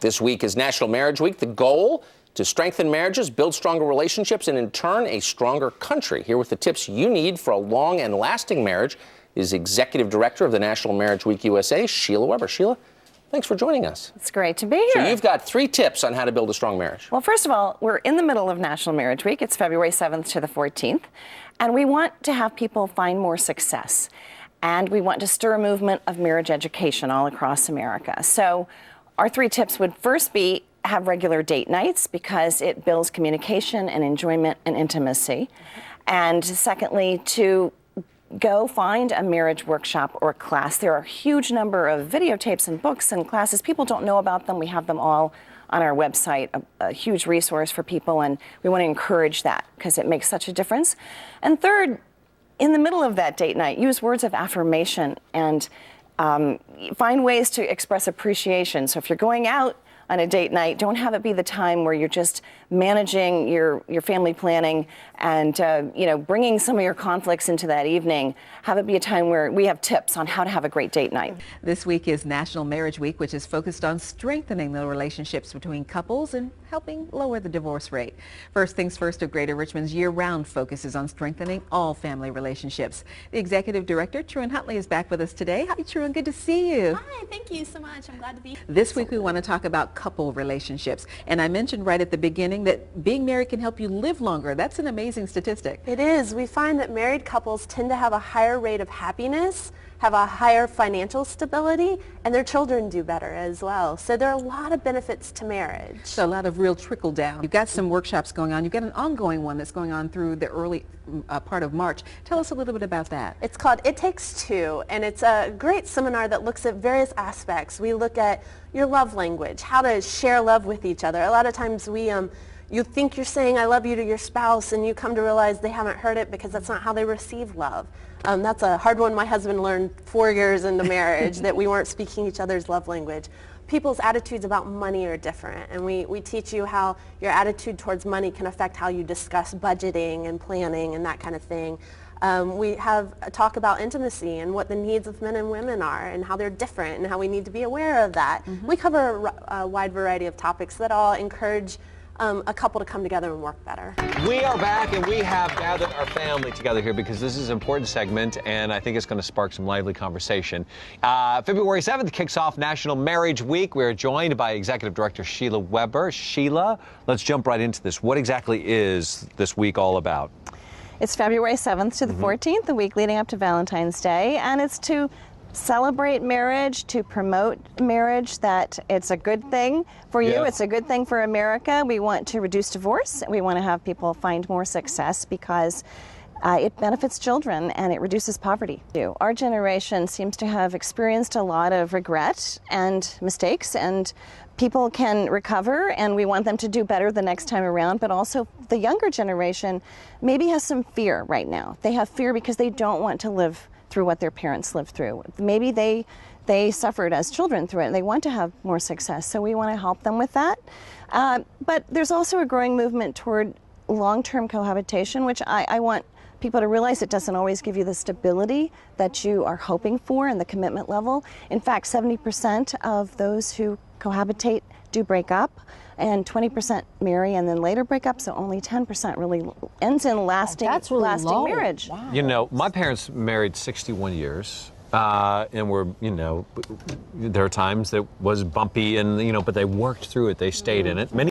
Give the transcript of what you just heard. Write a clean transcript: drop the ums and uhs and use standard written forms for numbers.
This week is National Marriage Week. The goal, to strengthen marriages, build stronger relationships, and in turn, a stronger country. Here with the tips you need for a long and lasting marriage is Executive Director of the National Marriage Week USA, Sheila Weber. Sheila, thanks for joining us. It's great to be here. So you've got 3 tips on how to build a strong marriage. Well, first of all, we're in the middle of National Marriage Week. It's February 7th to the 14th. And we want to have people find more success. And we want to stir a movement of marriage education all across America. So our 3 tips would first be have regular date nights because it builds communication and enjoyment and intimacy. And secondly, to go find a marriage workshop or class. There are a huge number of videotapes and books and classes. People don't know about them. We have them all on our website, a huge resource for people, and we want to encourage that because it makes such a difference. And third, in the middle of that date night, use words of affirmation and find ways to express appreciation. So if you're going out on a date night, don't have it be the time where you're just managing your family planning and bringing some of your conflicts into that evening. Have it be a time where we have tips on how to have a great date night. This week is National Marriage Week, which is focused on strengthening the relationships between couples and helping lower the divorce rate. First Things First of Greater Richmond's year-round focus is on strengthening all family relationships. The Executive Director, Truan Huntley, is back with us today. Hi, Truan. Good to see you. Hi, thank you so much. I'm glad to be here. This week we want to talk about couple relationships. And I mentioned right at the beginning that being married can help you live longer. That's an amazing statistic. It is. We find that married couples tend to have a higher rate of happiness, have a higher financial stability, and their children do better as well. So there are a lot of benefits to marriage. So a lot of real trickle down. You've got some workshops going on. You've got an ongoing one that's going on through the early part of March. Tell us a little bit about that. It's called It Takes Two, and it's a great seminar that looks at various aspects. We look at your love language, how to share love with each other. A lot of times you think you're saying I love you to your spouse, and you come to realize they haven't heard it because that's not how they receive love. That's a hard one my husband learned 4 years into marriage, that we weren't speaking each other's love language. People's attitudes about money are different, and we teach you how your attitude towards money can affect how you discuss budgeting and planning and that kind of thing. We have a talk about intimacy and what the needs of men and women are and how they're different and how we need to be aware of that. We cover a wide variety of topics that all encourage a couple to come together and work better. We are back, and we have gathered our family together here because this is an important segment, and I think it's going to spark some lively conversation. February 7th kicks off National Marriage Week. We're joined by Executive Director Sheila Weber. Sheila, let's jump right into this. What exactly is this week all about? It's February 7th to the 14th, the week leading up to Valentine's Day, and it's to celebrate marriage, to promote marriage, that it's a good thing for you, it's a good thing for America. We want to reduce divorce. We want to have people find more success because it benefits children and it reduces poverty. Our generation seems to have experienced a lot of regret and mistakes, and people can recover, and we want them to do better the next time around. But also the younger generation maybe has some fear right now. They have fear because they don't want to live through what their parents lived through. Maybe they suffered as children through it and they want to have more success. So we want to help them with that. But there's also a growing movement toward long-term cohabitation, which I want people to realize it doesn't always give you the stability that you are hoping for and the commitment level. In fact, 70% of those who cohabitate do break up, and 20% marry and then later break up, so only 10% really ends in lasting marriage. Wow. You know, my parents married 61 years, and were, there are times that was bumpy, and but they worked through it. They stayed in it. Many